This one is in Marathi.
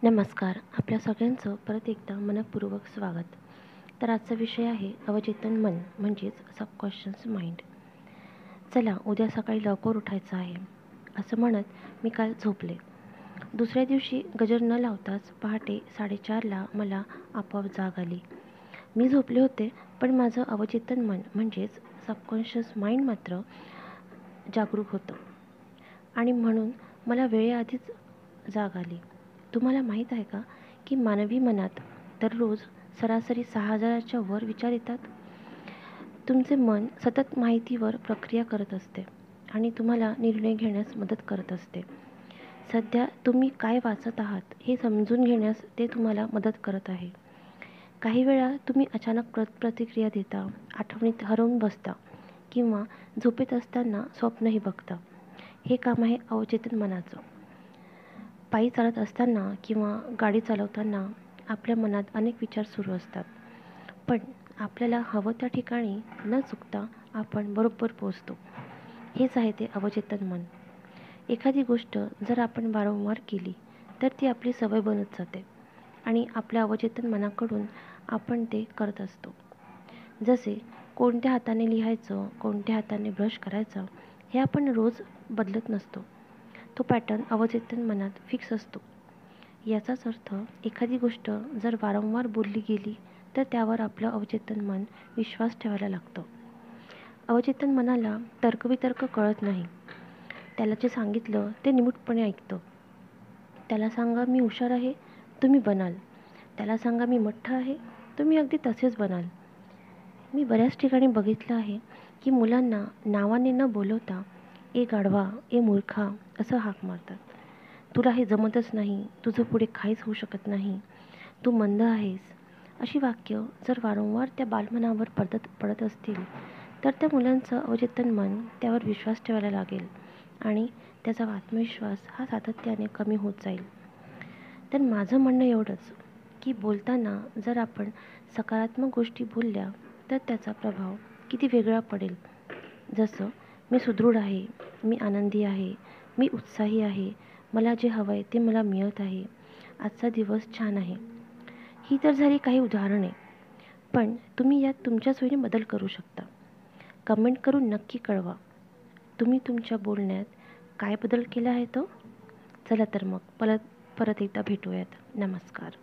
नमस्कार. आपल्या सगळ्यांचं परत एकदा मनःपूर्वक स्वागत. तर आजचा विषय आहे अवचेतन मन म्हणजेच सबकॉन्शियस माइंड. चला उद्या सकाळी लवकर उठायचं आहे, असं म्हणत मी काल झोपले. दुसऱ्या दिवशी गजर न लावताच पहाटे 4:30ला मला आपोआप जाग आली. मी झोपले होते, पण माझं अवचेतन मन म्हणजेच सबकॉन्शियस माइंड मात्र जागरूक होतं आणि म्हणून मला वेळेआधीच जाग आली. तुम्हाला माहीत आहे का की मानवी मनात दररोज सरासरी 6,000च्या वर विचार येतात. तुमचे मन सतत माहितीवर प्रक्रिया करत असते आणि तुम्हाला निर्णय घेण्यास मदत करत असते. सध्या तुम्ही काय वाचत आहात हे समजून घेण्यास ते तुम्हाला मदत करत आहे. काही वेळा तुम्ही अचानक प्रतिक्रिया देता, आठवणीत हरवून बसता किंवा झोपेत असताना स्वप्नही बघता. हे काम आहे अवचेतन मनाचं. पायी चालत असताना किंवा गाडी चालवताना आपल्या मनात अनेक विचार सुरू असतात, पण आपल्याला हवं त्या ठिकाणी न चुकता आपण बरोबर पोहोचतो. हेच आहे ते अवचेतन मन. एखादी गोष्ट जर आपण वारंवार केली तर ती आपली सवय बनत जाते आणि आपल्या अवचेतन मनाकडून आपण ते करत असतो. जसे कोणत्या हाताने लिहायचं, कोणत्या हाताने ब्रश करायचा हे आपण रोज बदलत नसतो. तो पॅटर्न अवचेतन मनात फिक्स असतो. याचाच अर्थ एखादी गोष्ट जर वारंवार बोलली गेली तर त्यावर आपलं अवचेतन मन विश्वास ठेवायला लागतं. अवचेतन मनाला तर्कवितर्क कळत नाही. त्याला जे सांगितलं ते निमूटपणे ऐकतं. त्याला सांगा मी हुशार आहे, तुम्ही बनाल. त्याला सांगा मी मठ्ठ आहे, तुम्ही अगदी तसेच बनाल. मी बऱ्याच ठिकाणी बघितलं आहे की मुलांना नावाने न बोलवता ए गाढवा, ए मूर्खा असं हाक मारतात. तुला हे जमतच नाही, तुझं पुढे काहीच होऊ शकत नाही, तू मंद आहेस. अशी वाक्य जर वारंवार त्या बालमनावर पडत असतील तर त्या मुलांचं अवचेतन मन त्यावर विश्वास ठेवायला लागेल आणि त्याचा आत्मविश्वास हा सातत्याने कमी होत जाईल. तर माझं म्हणणं एवढंच की बोलताना जर आपण सकारात्मक गोष्टी बोलल्या तर त्याचा प्रभाव किती वेगळा पडेल. जसं मी सुदृढ आहे, मी आनंदी आहे, मी उत्साही आहे, मला जे हवं आहे ते मला मिळत आहे, आजचा दिवस छान आहे. ही तर झाली काही उदाहरणे, पण तुम्ही यात तुमच्या सोयीने बदल करू शकता. कमेंट करून नक्की कळवा तुम्ही तुमच्या बोलण्यात काय बदल केला आहे तो. चला तर मग परत एकदा भेटूयात. नमस्कार.